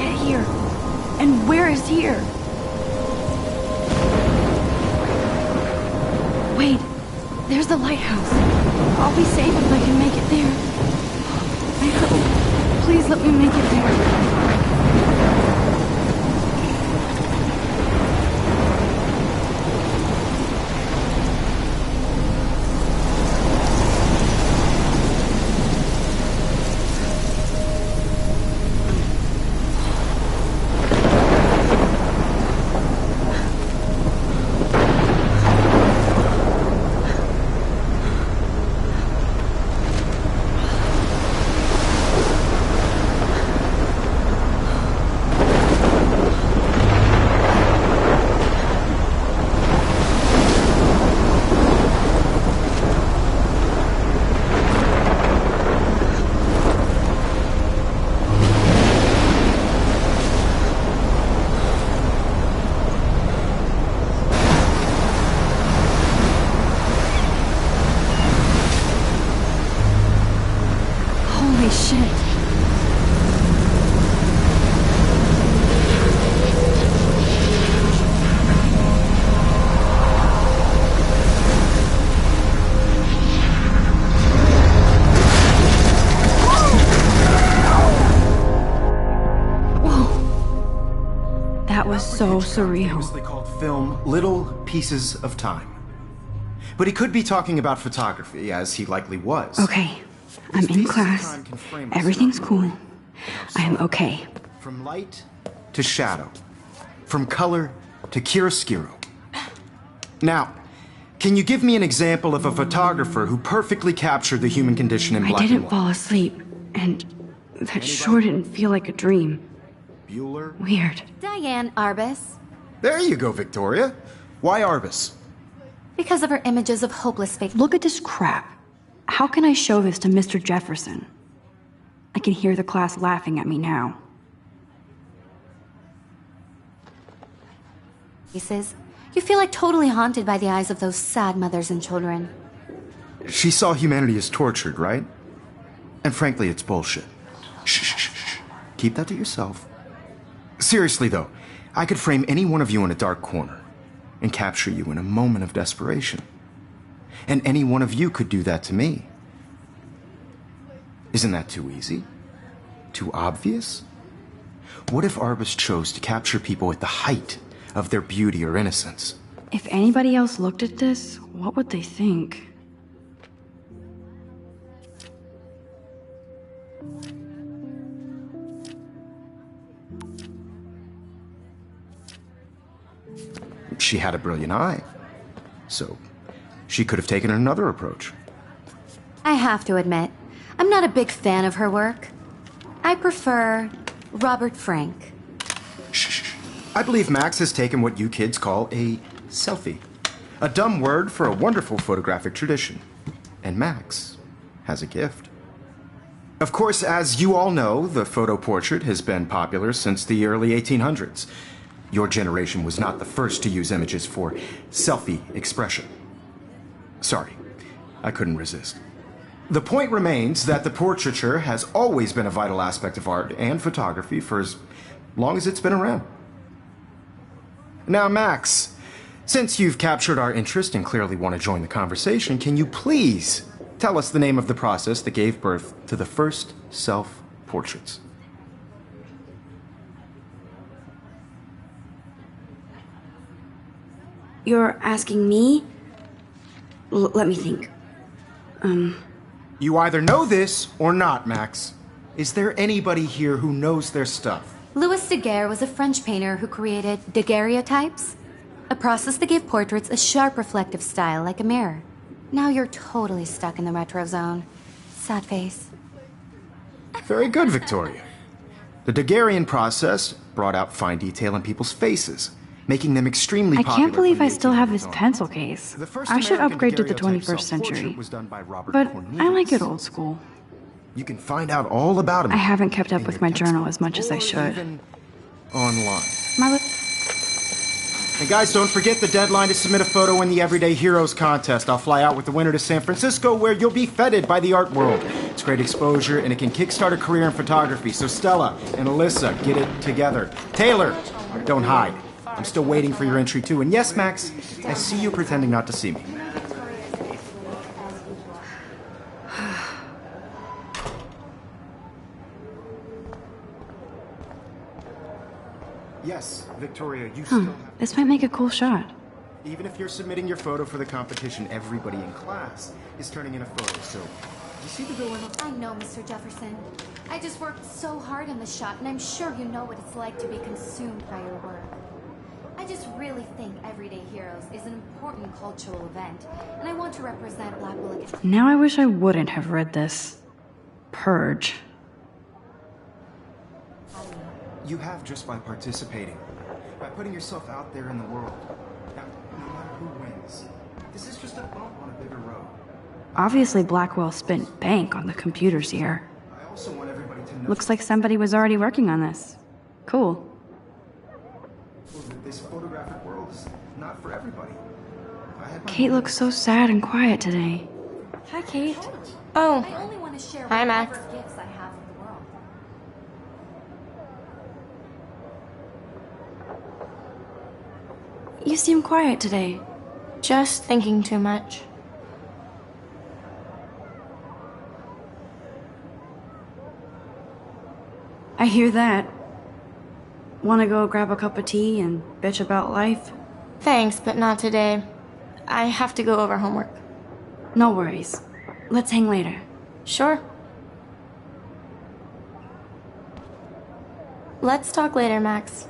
get here? And where is here? Wait, there's the lighthouse. I'll be safe if I can make it there. I hope. Please let me make it there. So surreal. Famously called film Little Pieces of Time. But he could be talking about photography, as he likely was. Okay, I'm in class. Everything's cool. I am okay. From light to shadow. From color to chiaroscuro. Now, can you give me an example of a photographer who perfectly captured the human condition in black and white? I didn't fall asleep, and that sure didn't feel like a dream. Bueller? Weird. Diane Arbus. There you go, Victoria. Why Arbus? Because of her images of hopeless fate. Look at this crap. How can I show this to Mr. Jefferson? I can hear the class laughing at me now. You feel like totally haunted by the eyes of those sad mothers and children. She saw humanity as tortured, right? And frankly, it's bullshit. Shh, shh, shh, shh. Keep that to yourself. Seriously, though, I could frame any one of you in a dark corner and capture you in a moment of desperation. And any one of you could do that to me. Isn't that too easy? Too obvious? What if Arbus chose to capture people at the height of their beauty or innocence? If anybody else looked at this, what would they think? She had a brilliant eye, so she could have taken another approach. I have to admit, I'm not a big fan of her work. I prefer Robert Frank. Shh. I believe Max has taken what you kids call a selfie. A dumb word for a wonderful photographic tradition. And Max has a gift. Of course, as you all know, the photo portrait has been popular since the early 1800s. Your generation was not the first to use images for selfie expression. Sorry, I couldn't resist. The point remains that the portraiture has always been a vital aspect of art and photography for as long as it's been around. Now, Max, since you've captured our interest and clearly want to join the conversation, can you please tell us the name of the process that gave birth to the first self-portraits? You're asking me? Let me think. You either know this or not, Max. Is there anybody here who knows their stuff? Louis Daguerre was a French painter who created daguerreotypes, a process that gave portraits a sharp reflective style like a mirror. Now you're totally stuck in the retro zone. Sad face. Very good, Victoria. The Daguerrean process brought out fine detail in people's faces, making them extremely popular. I can't believe from I the still have this 1800s on. pencil case. The first I should American upgrade to the daguerreotype 21st century. self-portrait was done by Robert But Cornelius. I like it old school. You can find out all about him. I haven't kept up in with your my textbook journal as much as I or should. even online. My And guys, don't forget the deadline to submit a photo in the Everyday Heroes contest. I'll fly out with the winner to San Francisco, where you'll be feted by the art world. It's great exposure, and it can kickstart a career in photography. So Stella and Alyssa, get it together. Taylor, don't hide. I'm still waiting for your entry too. And yes, Max, I see you pretending not to see me. Yes, Victoria, you still have... This might make a cool shot. Even if you're submitting your photo for the competition, everybody in class is turning in a photo, so... You see the dilemma? I know, Mr. Jefferson. I just worked so hard on the shot, and I'm sure you know what it's like to be consumed by your work. I just really think Everyday Heroes is an important cultural event, and I want to represent Blackwell again. Now I wish I wouldn't have read this. Purge. You have just by participating, by putting yourself out there in the world. Now, no matter who wins, this is just a bump on a bigger road. Obviously Blackwell spent bank on the computers here. I also want everybody to know... Looks like somebody was already working on this. Cool. This photographic world is not for everybody. Kate looks so sad and quiet today. Hi, Kate. Oh, I only want to share Hi, Max. whatever gifts I have with the world. You seem quiet today. just thinking too much. I hear that. Wanna go grab a cup of tea and bitch about life? Thanks, but not today. I have to go over homework. No worries. Let's hang later. Sure. Let's talk later, Max.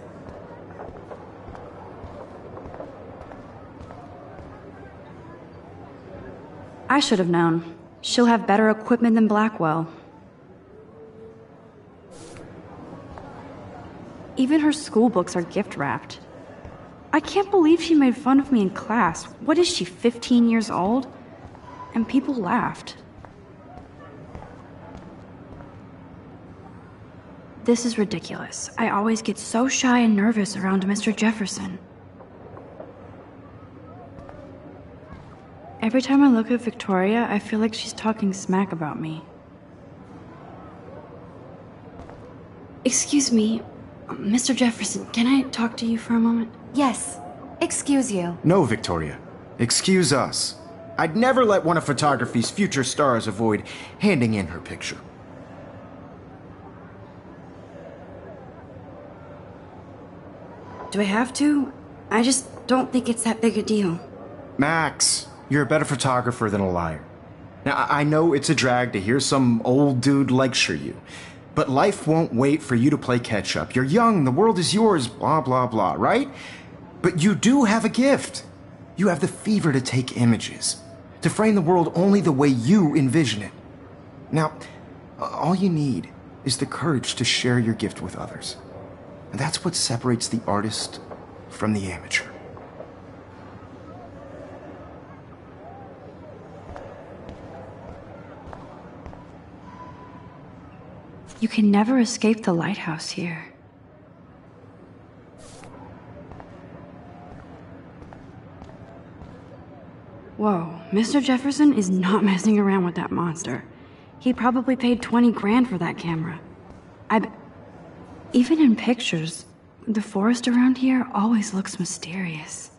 I should have known. She'll have better equipment than Blackwell. Even her school books are gift-wrapped. I can't believe she made fun of me in class. What is she, 15 years old? And people laughed. This is ridiculous. I always get so shy and nervous around Mr. Jefferson. Every time I look at Victoria, I feel like she's talking smack about me. Excuse me, Mr. Jefferson, can I talk to you for a moment? Yes. Excuse you. No, Victoria. Excuse us. I'd never let one of photography's future stars avoid handing in her picture. Do I have to? I just don't think it's that big a deal. Max, you're a better photographer than a liar. Now, I know it's a drag to hear some old dude lecture you, but life won't wait for you to play catch-up. You're young, the world is yours, blah, blah, blah, right? But you do have a gift. You have the fever to take images, to frame the world only the way you envision it. Now, all you need is the courage to share your gift with others. And that's what separates the artist from the amateur. You can never escape the lighthouse here. Whoa, Mr. Jefferson is not messing around with that monster. He probably paid 20 grand for that camera. Even in pictures, the forest around here always looks mysterious.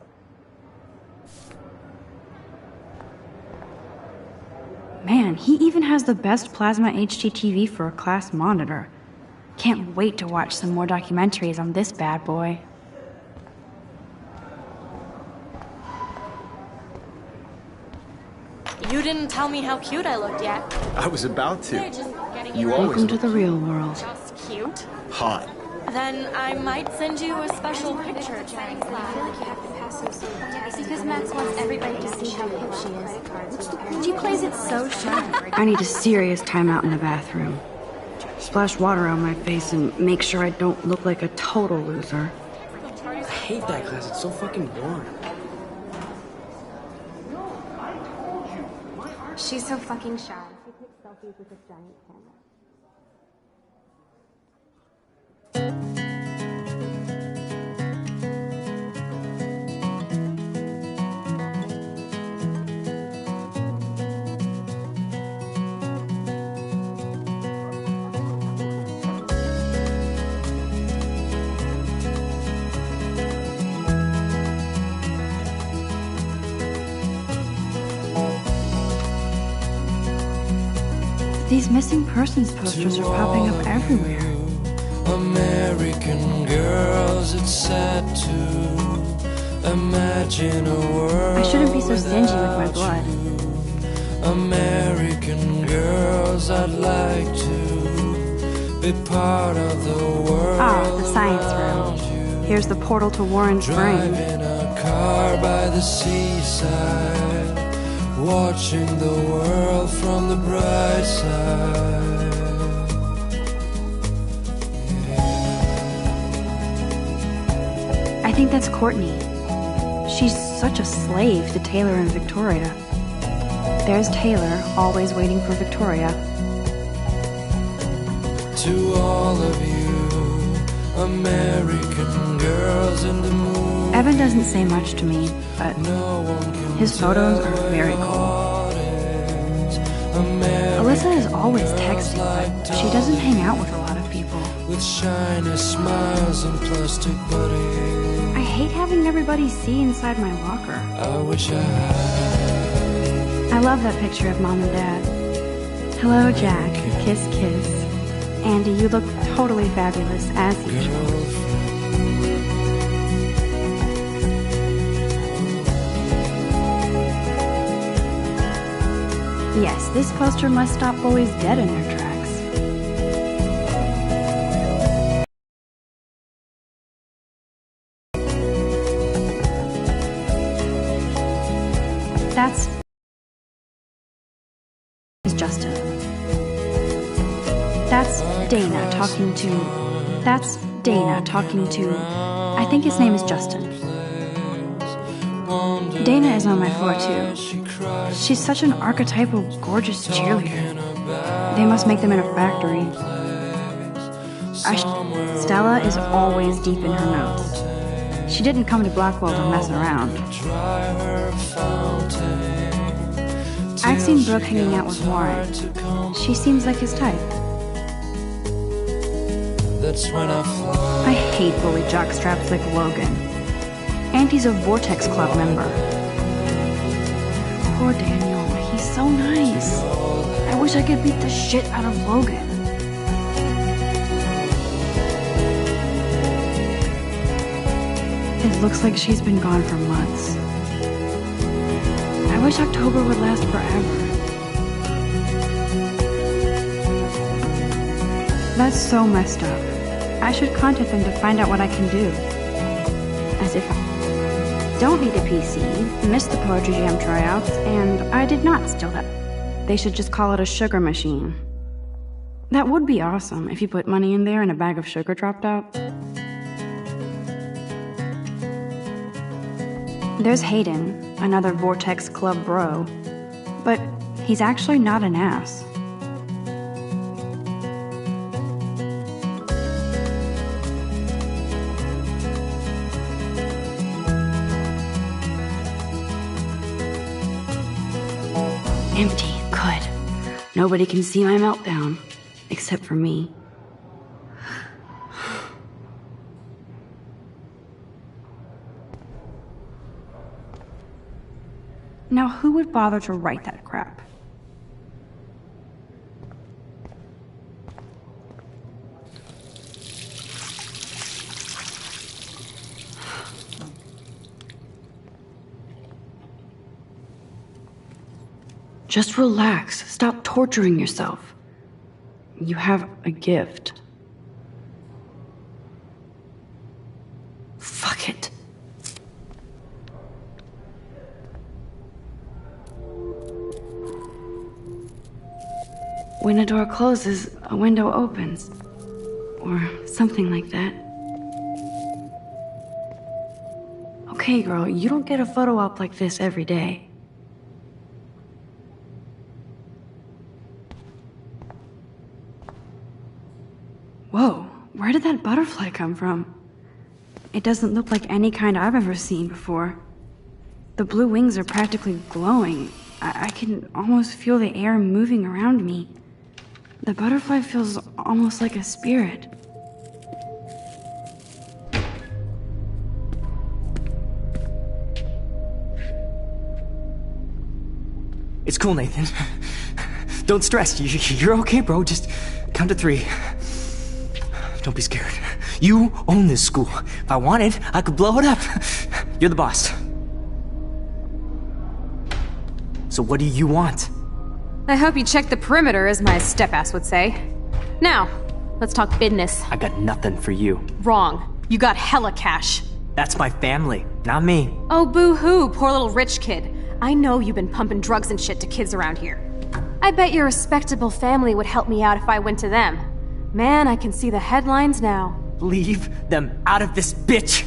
Man, he even has the best plasma HDTV for a class monitor. Can't wait to watch some more documentaries on this bad boy. You didn't tell me how cute I looked yet. I was about to. You Welcome to the real world. Just cute. Hot. Then I might send you a special picture. Because Max wants everybody to see how cute she is. She plays it so shy. I need a serious timeout in the bathroom. Splash water on my face and make sure I don't look like a total loser. I hate that class. It's so fucking boring. She's so fucking shy. She takes selfies with this giant camera. These missing persons posters are popping up everywhere. American girls, it's sad to imagine a world. I shouldn't be so stingy with my blood. American girls, I'd like to be part of the world. Ah, the science room. Here's the portal to Warren's brain. Driving a car by the seaside, watching the world from the bright side. I think that's Courtney. She's such a slave to Taylor and Victoria. There's Taylor, always waiting for Victoria. To all of you, American girls in the moon. Evan doesn't say much to me, but No one can his photos are very cool. Alyssa is always texting, but she doesn't hang out with a lot of people. With shiny smiles and plastic buddies. I hate having everybody see inside my locker. I wish I had. I love that picture of Mom and Dad. Hello, Jack. Kiss, kiss. Andy, you look totally fabulous, as usual. Yes, this poster must stop bullies dead in their tracks. That's is Justin. That's Dana talking to. That's Dana talking to. I think his name is Justin. Dana is on my floor too. She's such an archetypal, gorgeous cheerleader. They must make them in a factory. Stella is always deep in her notes. She didn't come to Blackwell to mess around. I've seen Brooke hanging out with Warren. She seems like his type. I hate bully jockstraps like Logan. Auntie's a Vortex Club member. Poor Daniel, he's so nice. I wish I could beat the shit out of Logan. It looks like she's been gone for months. I wish October would last forever. That's so messed up. I should contact them to find out what I can do. As if I don't need a PC, missed the Poetry Jam tryouts, and I did not steal that. They should just call it a sugar machine. That would be awesome if you put money in there and a bag of sugar dropped out. There's Hayden, another Vortex Club bro, but he's actually not an ass. Empty, good. Nobody can see my meltdown, except for me. Now, who would bother to write that crap? Just relax. Stop torturing yourself. You have a gift. Fuck it. When a door closes, a window opens. Or something like that. Okay, girl, you don't get a photo op like this every day. Whoa, where did that butterfly come from? It doesn't look like any kind I've ever seen before. The blue wings are practically glowing. I can almost feel the air moving around me. The butterfly feels almost like a spirit. It's cool, Nathan. Don't stress. You're okay, bro. Just count to 3. Don't be scared. You own this school. If I wanted, I could blow it up. You're the boss. So what do you want? I hope you checked the perimeter, as my step-ass would say. Now, let's talk business. I got nothing for you. Wrong. You got hella cash. That's my family, not me. Oh, boo-hoo, poor little rich kid. I know you've been pumping drugs and shit to kids around here. I bet your respectable family would help me out if I went to them. Man, I can see the headlines now. Leave them out of this bitch!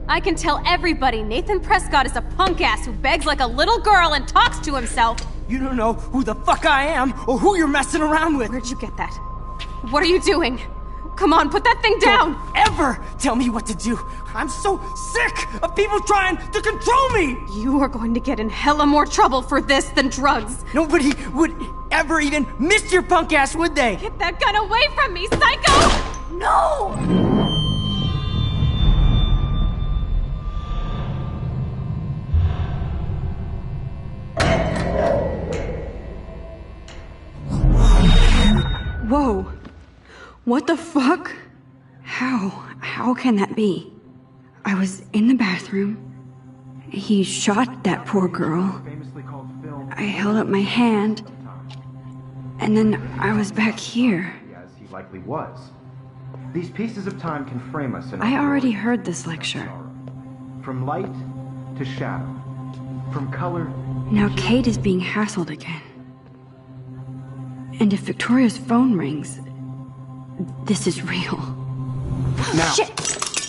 I can tell everybody Nathan Prescott is a punk ass who begs like a little girl and talks to himself. You don't know who the fuck I am or who you're messing around with. Where'd you get that? What are you doing? Come on, put that thing down! Don't ever tell me what to do! I'm so sick of people trying to control me! You are going to get in hella more trouble for this than drugs. Nobody would ever even miss your punk ass, would they? Get that gun away from me, psycho! No! Whoa. What the fuck? How can that be? I was in the bathroom. He shot that poor girl. I held up my hand. And then I was back here. As he likely was. These pieces of time can frame us in I already heard this lecture. From light to shadow. From color. Now Kate is being hassled again. And if Victoria's phone rings, this is real. Now, Shit!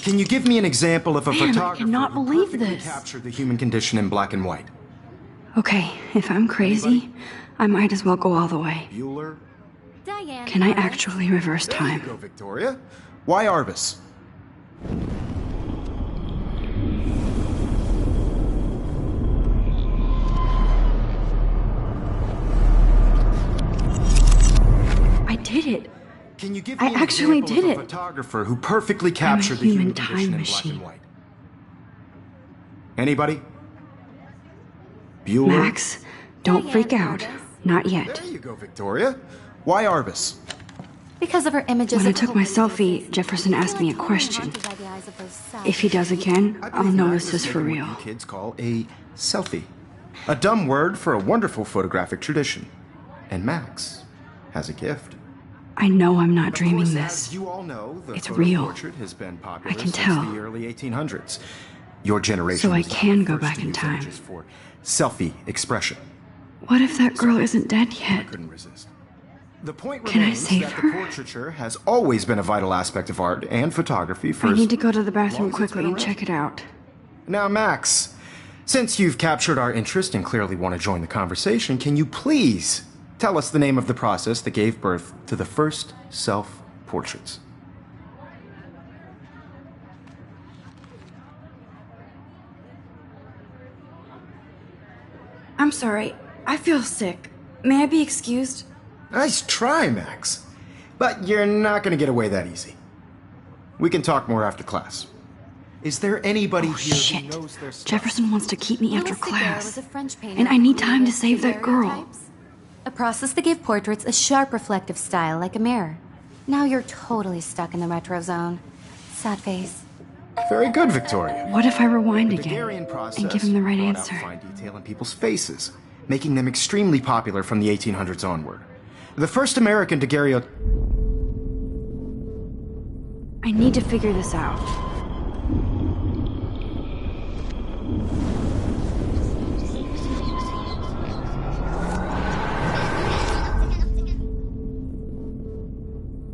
Can you give me an example of a Man, I photographer cannot who believe perfectly this. captured the human condition in black and white? Okay, if I'm crazy, I might as well go all the way. Bueller? Diane. Can I actually reverse There you time? go, Victoria. Why Arbus? I did it. Can you give I me an actually example did of a it. photographer who perfectly captured the human human condition time in black machine. and white? Anybody? Bueller? Max, don't freak out. Not yet. There you go, Victoria. Why Arbus? Because of her images When I of took my hope. selfie, Jefferson asked me a question. Haunted by the eyes of those sad If he does again, I I'll believe know Max this is is for making real. what you kids call a selfie. A dumb word for a wonderful photographic tradition. And Max has a gift. I know I'm not Of dreaming course, this. as you all know, the It's photo real. portrait has been popular I can since tell. the early 1800s. Your generation So I was not can the go first back to in use time. images for selfie expression. What if that girl isn't dead yet? Couldn't resist. The point Can I remains save that her? the portraiture has always been a vital aspect of art and photography for I as need to go to the long bathroom as it's quickly been and around. check it out. Now, Max, since you've captured our interest and clearly want to join the conversation, can you please tell us the name of the process that gave birth to the first self-portraits? I'm sorry. I feel sick. May I be excused? Nice try, Max. But you're not going to get away that easy. We can talk more after class. Is there anybody Oh, here shit. who knows their stuff? Jefferson wants to keep me after Louis Daguerre class. was a French painter And I who need time to created save that girl. daguerreotypes, a process that gave portraits a sharp reflective style like a mirror. Now you're totally stuck in the retro zone. Sad face. Very good, Victoria. What if I rewind The again Daguerrean process and give him the right brought answer? out fine detail in people's faces, making them extremely popular from the 1800s onward. The first American daguerreotype. I need to figure this out.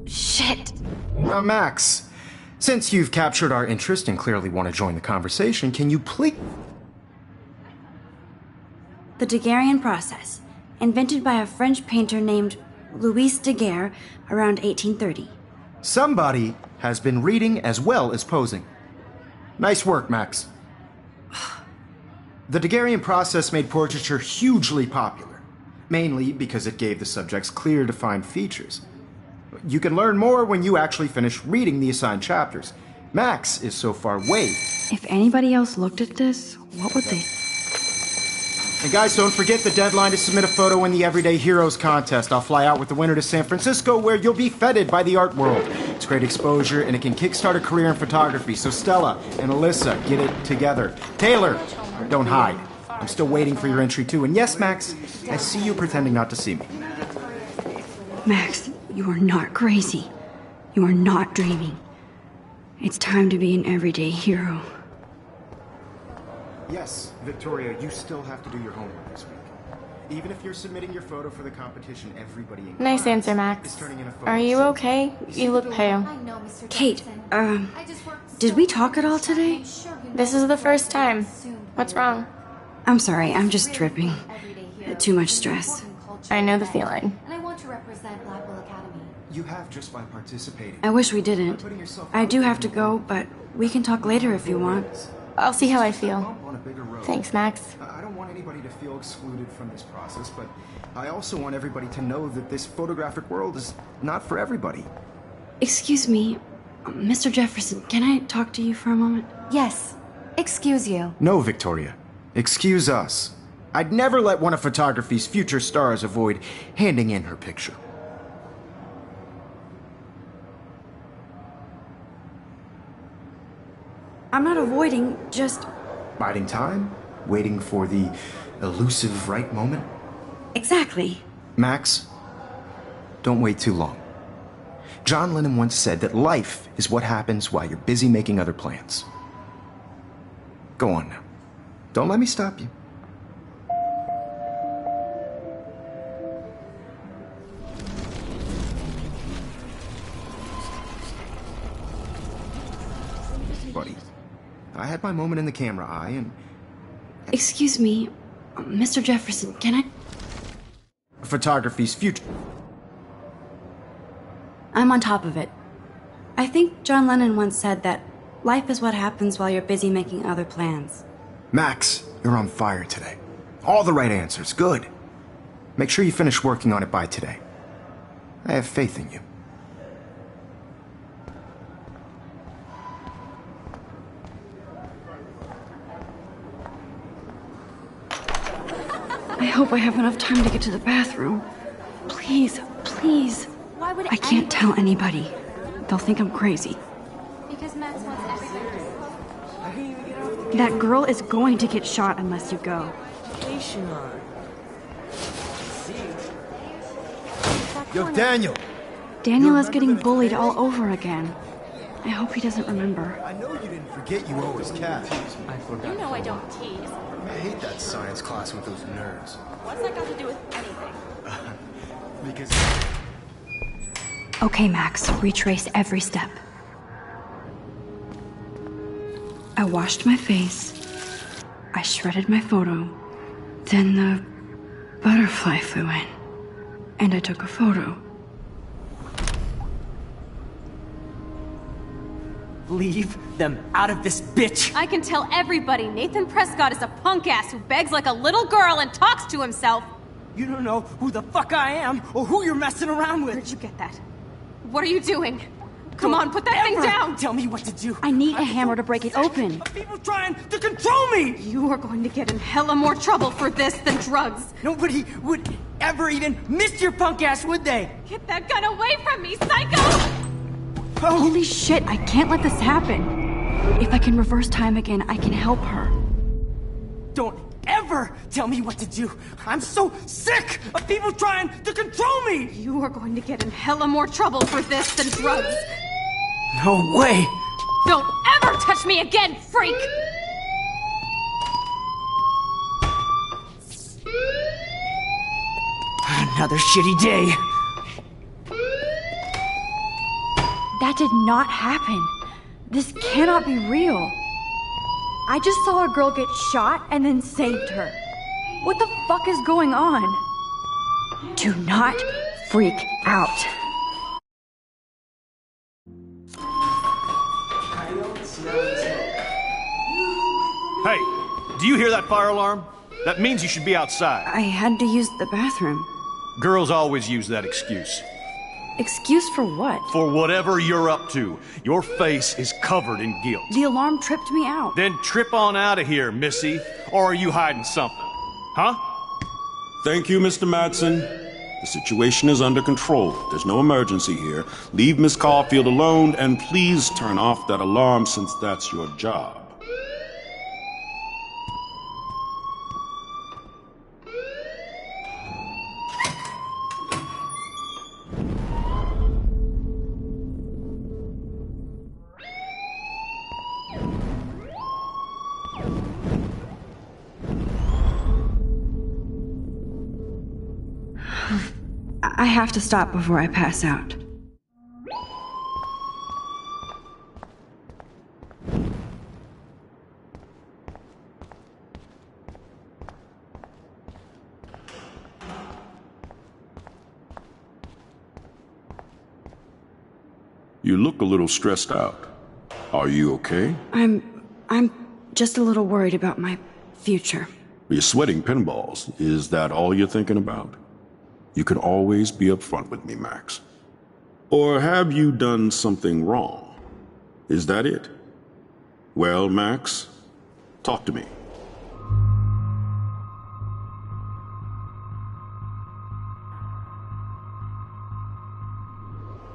Shit! Now, Max, since you've captured our interest and clearly want to join the conversation, can you please... The Daguerrean process, invented by a French painter named Louis Daguerre around 1830. Somebody has been reading as well as posing. Nice work, Max. The Daguerrean process made portraiture hugely popular, mainly because it gave the subjects clear, defined features. You can learn more when you actually finish reading the assigned chapters. Max is so far way. If anybody else looked at this, what would they... And guys, don't forget the deadline to submit a photo in the Everyday Heroes contest. I'll fly out with the winner to San Francisco, where you'll be feted by the art world. It's great exposure, and it can kickstart a career in photography. So Stella and Alyssa, get it together. Taylor, don't hide. I'm still waiting for your entry, too. And yes, Max, I see you pretending not to see me. Max, you are not crazy. You are not dreaming. It's time to be an everyday hero. Yes, Victoria, you still have to do your homework this week. Even if you're submitting your photo for the competition, everybody in Nice class answer, Max. is turning in a photo. Are you okay? You look pale. Kate, did we talk at all today? This is the first time. What's wrong? I'm sorry, I'm just tripping. Too much stress. I know the feeling. And I want to represent Blackwell Academy. You have just by participating. I wish we didn't. I do have to go, but we can talk later if you want. I'll see how I feel. Thanks, Max. I don't want anybody to feel excluded from this process, but I also want everybody to know that this photographic world is not for everybody. Excuse me, Mr. Jefferson, can I talk to you for a moment? Yes. Excuse you. No, Victoria. Excuse us. I'd never let one of photography's future stars avoid handing in her picture. I'm not avoiding, just... Biding time? Waiting for the elusive right moment? Exactly. Max, don't wait too long. John Lennon once said that life is what happens while you're busy making other plans. Go on now. Don't let me stop you. Buddy, I had my moment in the camera eye and... Excuse me, Mr. Jefferson, can I... Photography's future. I'm on top of it. I think John Lennon once said that life is what happens while you're busy making other plans. Max, you're on fire today. All the right answers, good. Make sure you finish working on it by today. I have faith in you. I hope I have enough time to get to the bathroom. Please, please. Why would I can't tell anybody. They'll think I'm crazy. Because Max wants everybody. That girl is going to get shot unless you go. Yo, Daniel! Daniel is getting bullied all over again. I hope he doesn't remember. I know you didn't forget you owe us cash. I forgot. You know I don't tease. I hate that science class with those nerds. What's that got to do with anything? Because... Okay, Max, retrace every step. I washed my face. I shredded my photo. Then the butterfly flew in. And I took a photo. Leave them out of this bitch! I can tell everybody Nathan Prescott is a punk ass who begs like a little girl and talks to himself. You don't know who the fuck I am or who you're messing around with. Where'd you get that? What are you doing? Come on, put that thing down! Tell me what to do. I need a hammer to break it open. People trying to control me! You are going to get in hella more trouble for this than drugs. Nobody would ever even miss your punk ass, would they? Get that gun away from me, psycho! Holy shit, I can't let this happen. If I can reverse time again, I can help her. Don't ever tell me what to do. I'm so sick of people trying to control me! You are going to get in hella more trouble for this than drugs. No way! Don't ever touch me again, freak! Another shitty day. That did not happen. This cannot be real. I just saw a girl get shot and then saved her. What the fuck is going on? Do not freak out. Hey, do you hear that fire alarm? That means you should be outside. I had to use the bathroom. Girls always use that excuse. Excuse for what? For whatever you're up to. Your face is covered in guilt. The alarm tripped me out. Then trip on out of here, missy. Or are you hiding something? Huh? Thank you, Mr. Madsen. The situation is under control. There's no emergency here. Leave Miss Caulfield alone, and please turn off that alarm since that's your job. I have to stop before I pass out. You look a little stressed out. Are you okay? I'm just a little worried about my future. You're sweating pinballs. Is that all you're thinking about? You can always be upfront with me, Max. Or have you done something wrong? Is that it? Well, Max, talk to me.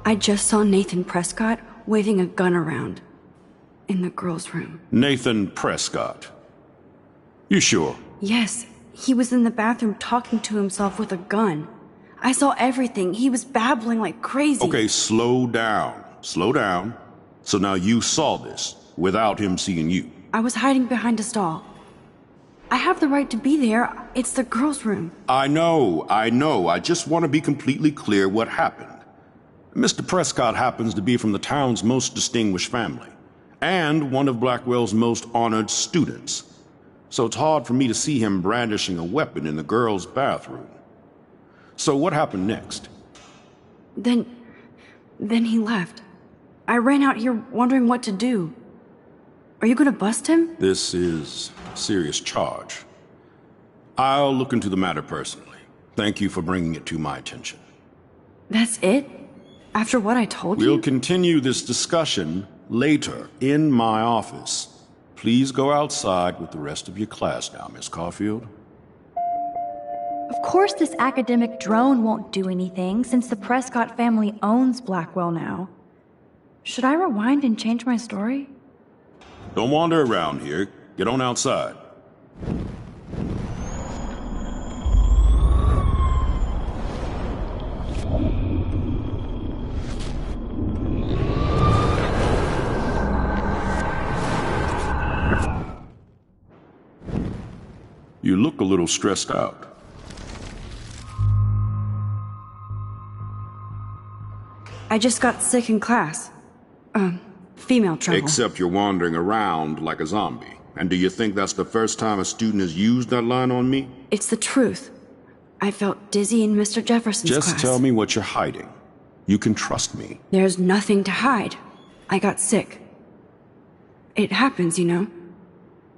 I just saw Nathan Prescott waving a gun around in the girls' room. Nathan Prescott. You sure? Yes, he was in the bathroom talking to himself with a gun. I saw everything. He was babbling like crazy. Okay, slow down. Slow down. So now you saw this without him seeing you. I was hiding behind a stall. I have the right to be there. It's the girls' room. I know. I just want to be completely clear what happened. Mr. Prescott happens to be from the town's most distinguished family, and one of Blackwell's most honored students. So it's hard for me to see him brandishing a weapon in the girls' bathroom. So what happened next? Then he left. I ran out here wondering what to do. Are you gonna bust him? This is a serious charge. I'll look into the matter personally. Thank you for bringing it to my attention. That's it? After what I told you? We'll continue this discussion later in my office. Please go outside with the rest of your class now, Miss Caulfield. Of course this academic drone won't do anything, since the Prescott family owns Blackwell now. Should I rewind and change my story? Don't wander around here. Get on outside. You look a little stressed out. I just got sick in class. Female trouble. Except you're wandering around like a zombie. And do you think that's the first time a student has used that line on me? It's the truth. I felt dizzy in Mr. Jefferson's class. Just tell me what you're hiding. You can trust me. There's nothing to hide. I got sick. It happens, you know.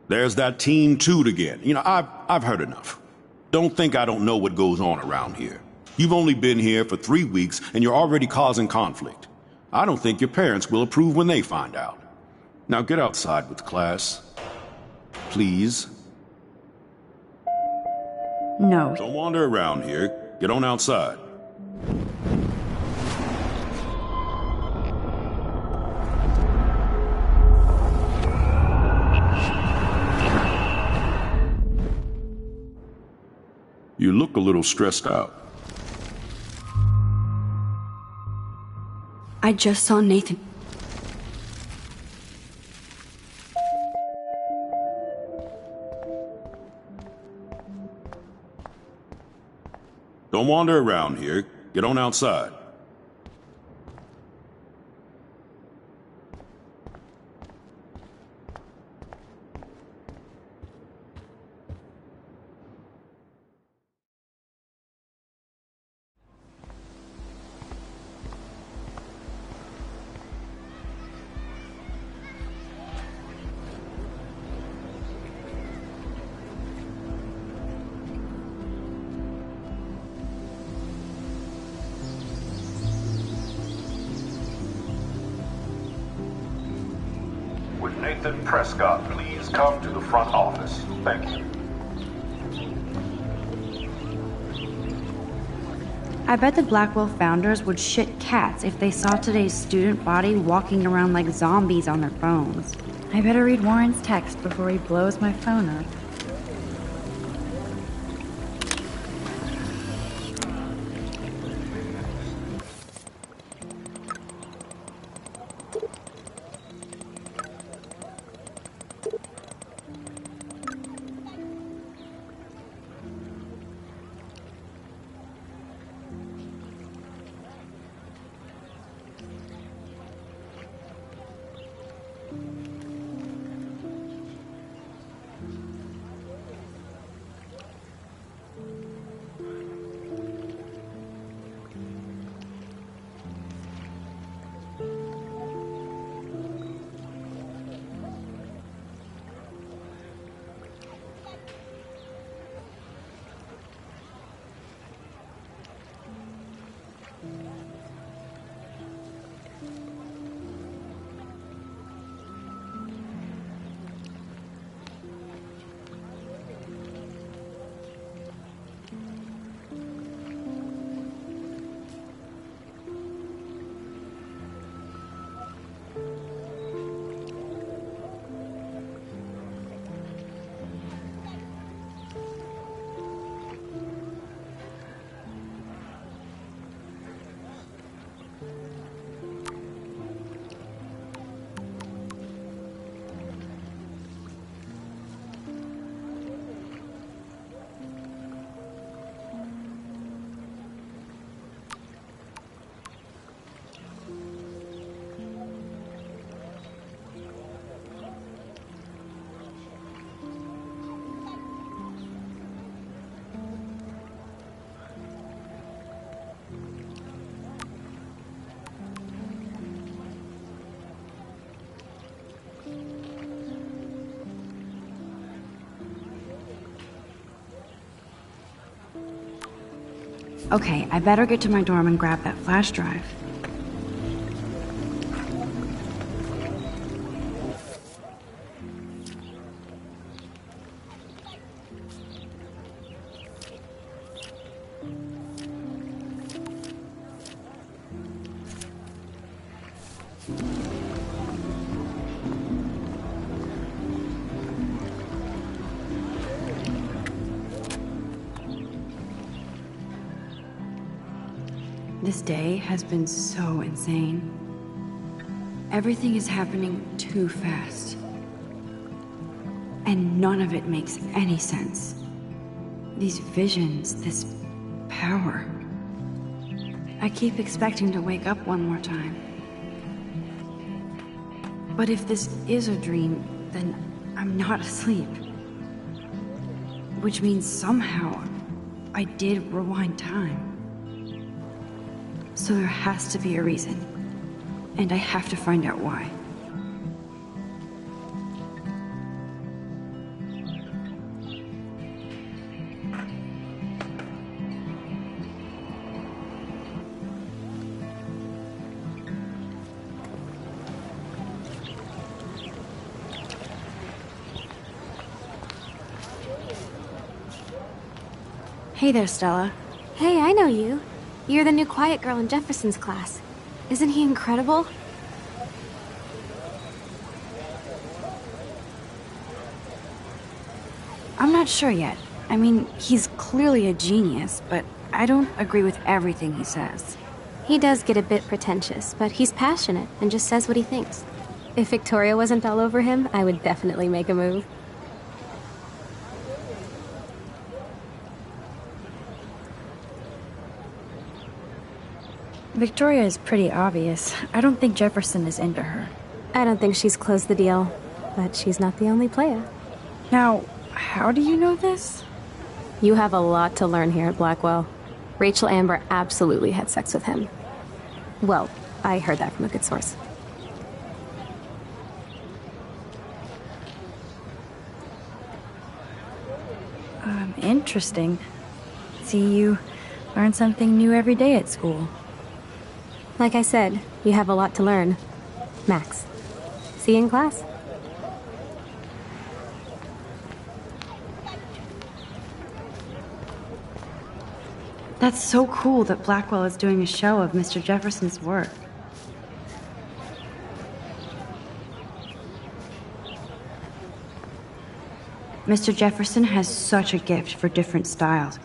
There's that teen toot again. You know, I've heard enough. Don't think I don't know what goes on around here. You've only been here for 3 weeks, and you're already causing conflict. I don't think your parents will approve when they find out. Now get outside with class. Please. No. Don't wander around here. Get on outside. You look a little stressed out. I just saw Nathan. Don't wander around here. Get on outside. Would Nathan Prescott please come to the front office? Thank you. I bet the Blackwell founders would shit cats if they saw today's student body walking around like zombies on their phones. I better read Warren's text before he blows my phone up. Okay, I better get to my dorm and grab that flash drive. This day has been so insane. Everything is happening too fast. And none of it makes any sense. These visions, this power. I keep expecting to wake up one more time. But if this is a dream, then I'm not asleep. Which means somehow I did rewind time. So there has to be a reason, and I have to find out why. Hey there, Stella. Hey, I know you. You're the new quiet girl in Jefferson's class. Isn't he incredible? I'm not sure yet. I mean, he's clearly a genius, but I don't agree with everything he says. He does get a bit pretentious, but he's passionate and just says what he thinks. If Victoria wasn't all over him, I would definitely make a move. Victoria is pretty obvious. I don't think Jefferson is into her. I don't think she's closed the deal, but she's not the only player. Now, how do you know this? You have a lot to learn here at Blackwell. Rachel Amber absolutely had sex with him. Well, I heard that from a good source. Interesting. See, you learn something new every day at school. Like I said, you have a lot to learn. Max, see you in class. That's so cool that Blackwell is doing a show of Mr. Jefferson's work. Mr. Jefferson has such a gift for different styles.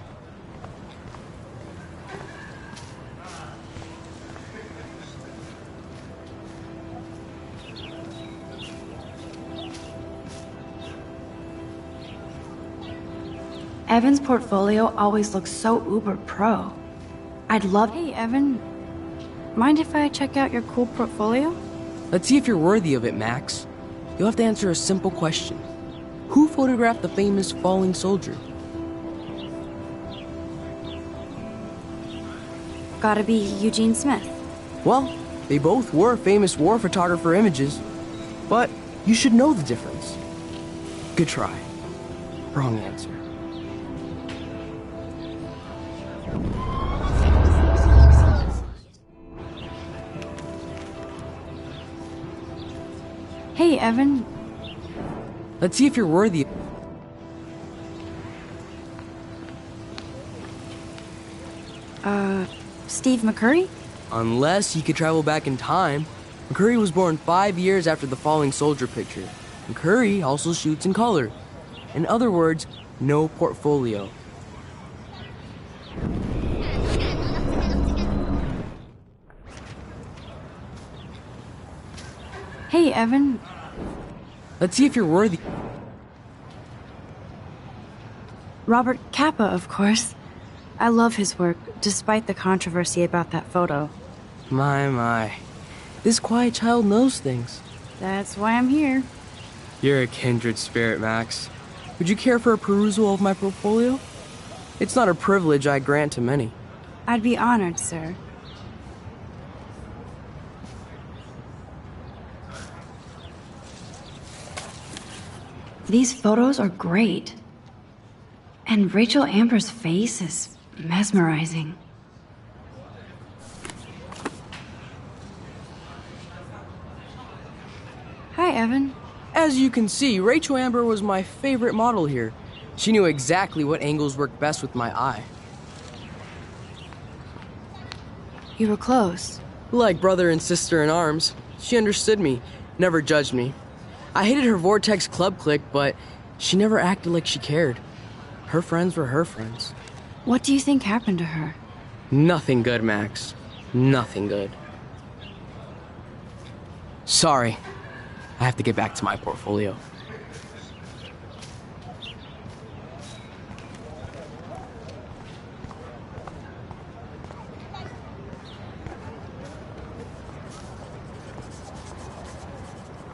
Evan's portfolio always looks so uber pro. I'd love— Hey, Evan. Mind if I check out your cool portfolio? Let's see if you're worthy of it, Max. You'll have to answer a simple question. Who photographed the famous falling soldier? Gotta be Eugene Smith. Well, they both were famous war photographer images, but you should know the difference. Good try. Wrong answer. Hey, Evan. Let's see if you're worthy. Steve McCurry? Unless you could travel back in time. McCurry was born 5 years after the falling soldier picture. McCurry also shoots in color. In other words, no portfolio. Hey, Evan. Let's see if you're worthy. Robert Capa, of course. I love his work, despite the controversy about that photo. My. This quiet child knows things. That's why I'm here. You're a kindred spirit, Max. Would you care for a perusal of my portfolio? It's not a privilege I grant to many. I'd be honored, sir. These photos are great. And Rachel Amber's face is mesmerizing. Hi, Evan. As you can see, Rachel Amber was my favorite model here. She knew exactly what angles worked best with my eye. You were close. Like brother and sister in arms. She understood me, never judged me. I hated her Vortex Club clique, but she never acted like she cared. Her friends were her friends. What do you think happened to her? Nothing good, Max. Nothing good. Sorry. I have to get back to my portfolio.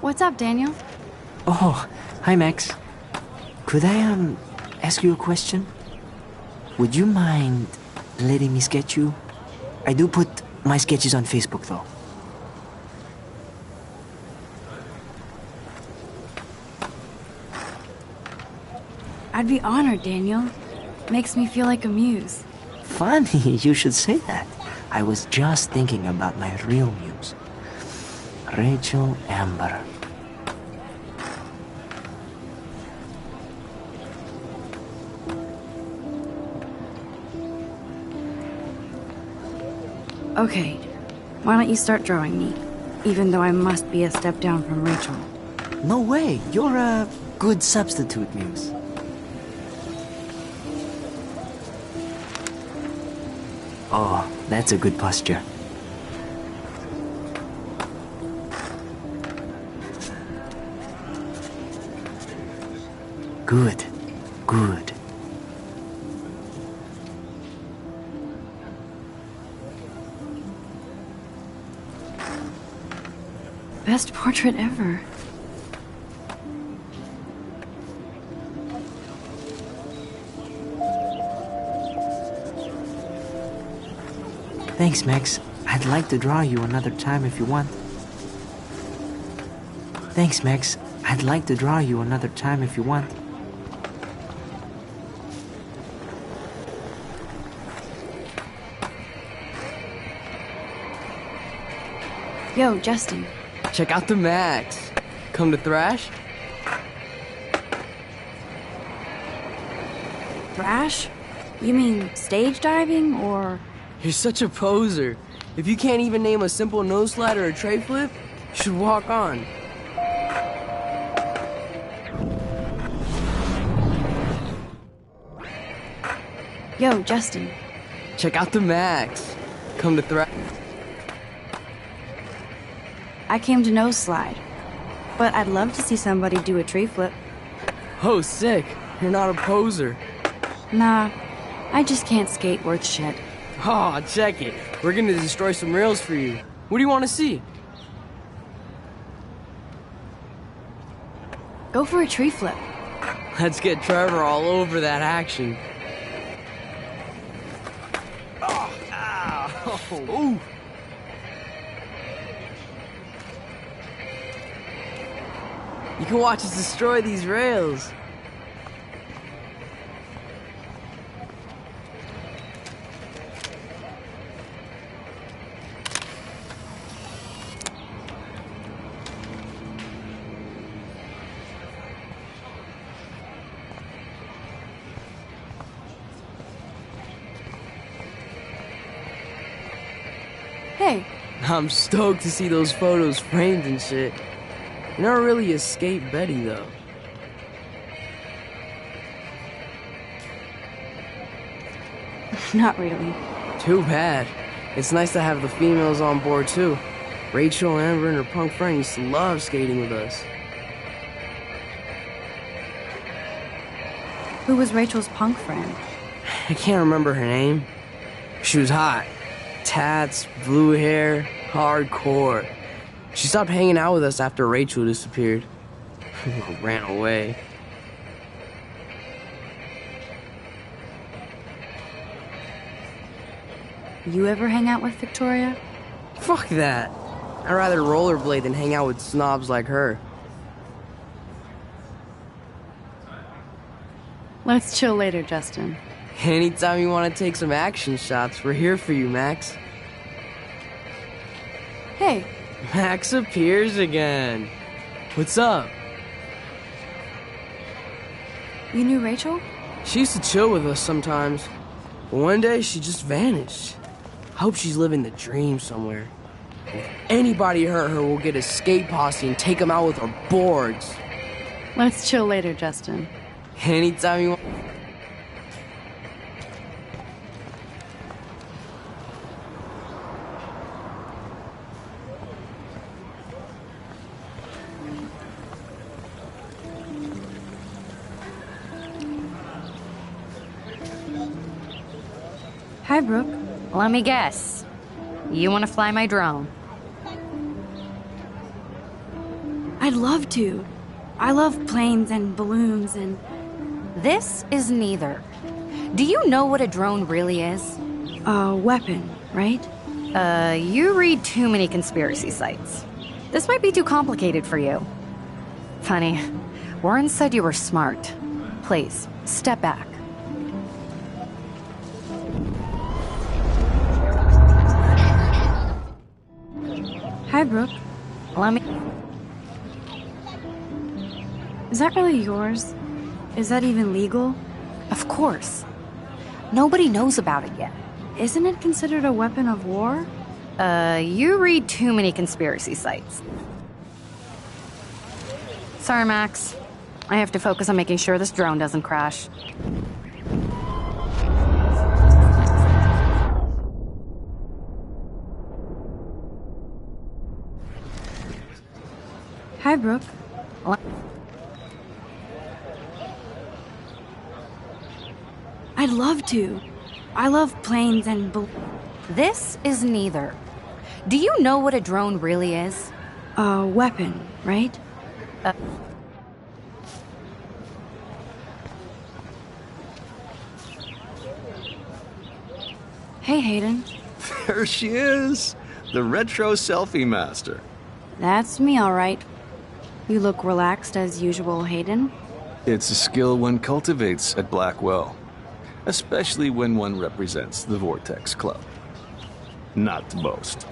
What's up, Daniel? Oh, hi, Max. Could I, ask you a question? Would you mind letting me sketch you? I do put my sketches on Facebook, though. I'd be honored, Daniel. Makes me feel like a muse. Funny you should say that. I was just thinking about my real muse. Rachel Amber. Okay, why don't you start drawing me? Even though I must be a step down from Rachel. No way, you're a good substitute muse. Oh, that's a good posture. Good, good. Best portrait ever. Thanks, Max. I'd like to draw you another time if you want. Thanks, Max. I'd like to draw you another time if you want. Yo, Justin. Check out the Max. Come to thrash? Thrash? You mean stage diving, or...? You're such a poser. If you can't even name a simple nose slide or a tray flip, you should walk on. Yo, Justin. Check out the Max. Come to threat. I came to nose slide, but I'd love to see somebody do a tree flip. Oh, sick. You're not a poser. Nah, I just can't skate worth shit. Oh, check it. We're gonna destroy some rails for you. What do you want to see? Go for a tree flip. Let's get Trevor all over that action. Oh, ow. Ooh. You can watch us destroy these rails. Hey. I'm stoked to see those photos framed and shit. You never really escaped Betty, though. Not really. Too bad. It's nice to have the females on board, too. Rachel, Amber, and her punk friend used to love skating with us. Who was Rachel's punk friend? I can't remember her name. She was hot. Tats, blue hair, hardcore. She stopped hanging out with us after Rachel disappeared. Ran away. You ever hang out with Victoria? Fuck that. I'd rather rollerblade than hang out with snobs like her. Let's chill later, Justin. Anytime you want to take some action shots, we're here for you, Max. Hey. Max appears again. What's up? You knew Rachel? She used to chill with us sometimes. But one day, she just vanished. I hope she's living the dream somewhere. If anybody hurt her, we'll get a skate posse and take them out with our boards. Let's chill later, Justin. Anytime you want. Hi, Brooke. Let me guess. You want to fly my drone? I'd love to. I love planes and balloons and... This is neither. Do you know what a drone really is? A weapon, right? You read too many conspiracy sites. This might be too complicated for you. Funny, Warren said you were smart. Please, step back. Hi, Brooke. Let me... Is that really yours? Is that even legal? Of course. Nobody knows about it yet. Isn't it considered a weapon of war? You read too many conspiracy sites. Sorry, Max. I have to focus on making sure this drone doesn't crash. Hi, Brooke. I'd love to. I love planes and This is neither. Do you know what a drone really is? A weapon, right? Hey, Hayden. There she is, the retro selfie master. That's me, all right. You look relaxed as usual, Hayden. It's a skill one cultivates at Blackwell, especially when one represents the Vortex Club. Not to boast.